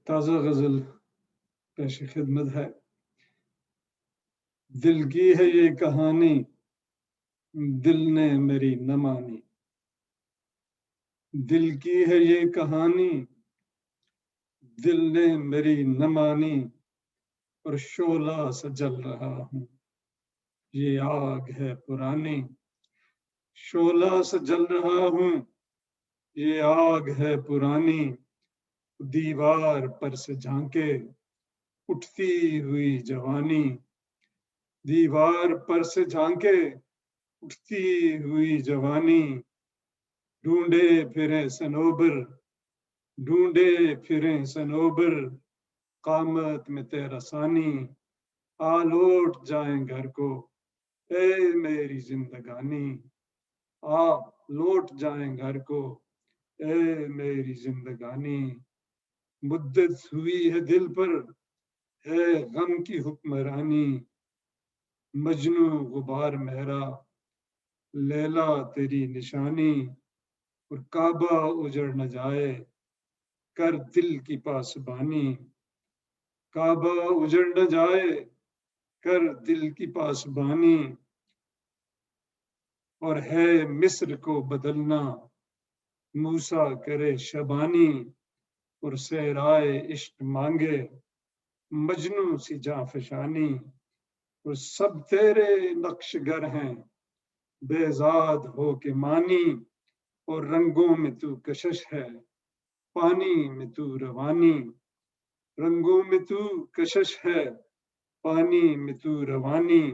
تازہ غزل پیش خدمت ہے۔ دل کی ہے یہ کہانی، دل نے میری نہ مانی۔ دل کی ہے یہ کہانی، دل نے میری نہ مانی، اور شعلہ سے جل رہا ہوں، یہ آگ ہے پرانی۔ شعلہ سے جل رہا ہوں، یہ آگ ہے پرانی، دیوار پر سے جھانکے اٹھتی ہوئی جوانی۔ دیوار پر سے جھانکے اٹھتی ہوئی جوانی، ڈھونڈے پھریں صنوبر، ڈھونڈے پھریں صنوبر، قامت میں تیرا ثانی۔ آ لوٹ جائیں گھر کو اے میری زندگانی، آ لوٹ جائیں گھر کو اے میری زندگانی۔ مدت ہوئی ہے دل پر ہے غم کی حکمرانی، مجنو غبار مہرا لیلا تیری نشانی۔ اور کعبہ اجڑ نہ جائے کر دل کی پاسبانی، کعبہ اجڑ نہ جائے کر دل کی پاسبانی۔ اور ہے مصر کو بدلنا موسیٰ کرے شبانی، اور صحرائے عشق مانگے مجنو سی جاں فشانی۔ اور سب تیرے نقش گر ہیں بیزاد ہو کے مانی، اور رنگوں میں تو کشش ہے پانی میں تو روانی۔ رنگوں میں تو کشش ہے پانی میں تو روانی،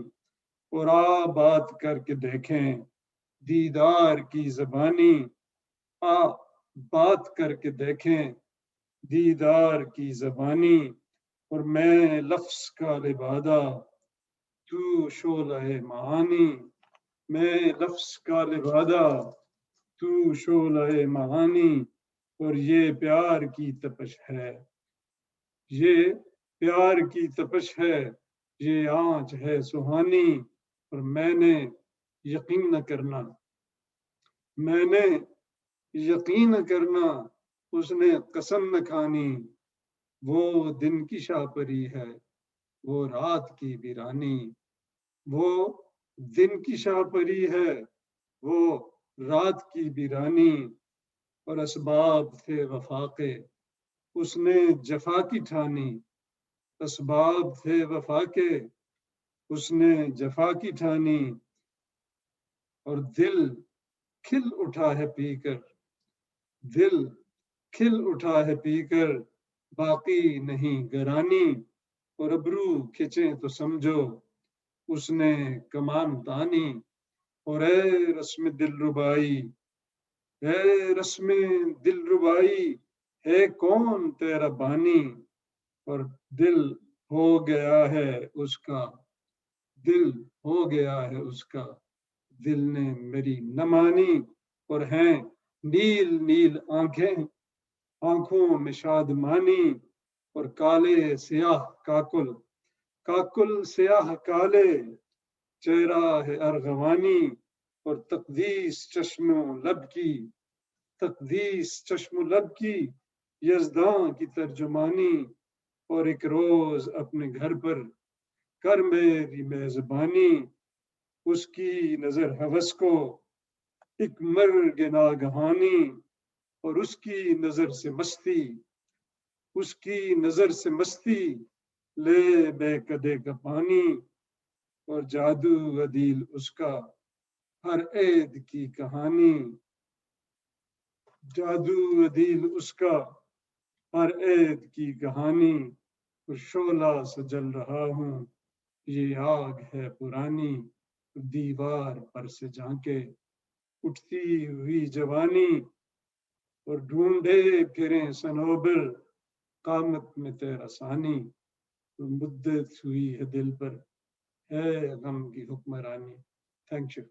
اور آ بات کر کے دیکھیں دیدار کی زبانی۔ آ بات کر کے دیکھیں دیدار کی زبانی، اور میں لفظ کا لبادہ تو شعلہ معانی۔ میں لفظ کا لبادہ تو شعلہ معانی، اور یہ پیار کی تپش ہے، یہ پیار کی تپش ہے، یہ آنچ ہے سہانی۔ اور میں نے یقین نہ کرنا، میں نے یقین نہ کرنا، اس نے قسم نہ کھانی۔ وہ دن کی شاہ پری ہے وہ رات کی ویرانی، وہ دن کی شاہ پری ہے وہ رات کی ویرانی۔ اور اسباب تھے وفا کے اس نے جفا کی ٹھانی، اسباب تھے وفا کے اس نے جفا کی ٹھانی۔ اور دل کھل اٹھا ہے پی کر، دل کھل اٹھا ہے پی کر، باقی نہیں گرانی۔ اور ابرو کھچیں تو سمجھو اس نے کمان تانی، اور اے رسم دل ربائی، اے رسم دل ربائی، ہے کون تیرا بانی۔ اور دل ہو گیا ہے اس کا، دل ہو گیا ہے اس کا، دل نے میری نہ مانی۔ اور ہیں نیل نیل آنکھیں آنکھوں میں شادمانی، اور کالے سیاہ کاکل کاکل سیاہ کالے، چہرہ ہے ارغوانی۔ اور تقدیس چشم و لب کی، تقدیس چشم و لب کی، یزداں کی ترجمانی۔ اور ایک روز اپنے گھر پر کر میری میزبانی، اس کی نظر ہوس کو ایک مرگ ناگہانی۔ اور اس کی نظر سے مستی، اس کی نظر سے مستی، لے بے کدے کا پانی۔ اور جادو عدیل اس کا ہر عید کی کہانی، جادو عدیل اس کا ہر عید کی کہانی۔ اور شعلہ سے جل رہا ہوں، یہ آگ ہے پرانی، دیوار پر سے جھانکے اٹھتی ہوئی جوانی۔ اور ڈھونڈے پھریں صنوبر، قامت میں تیرا ثانی۔ مدت ہوئی ہے دل پر ہے غم کی حکمرانی۔ Thank you.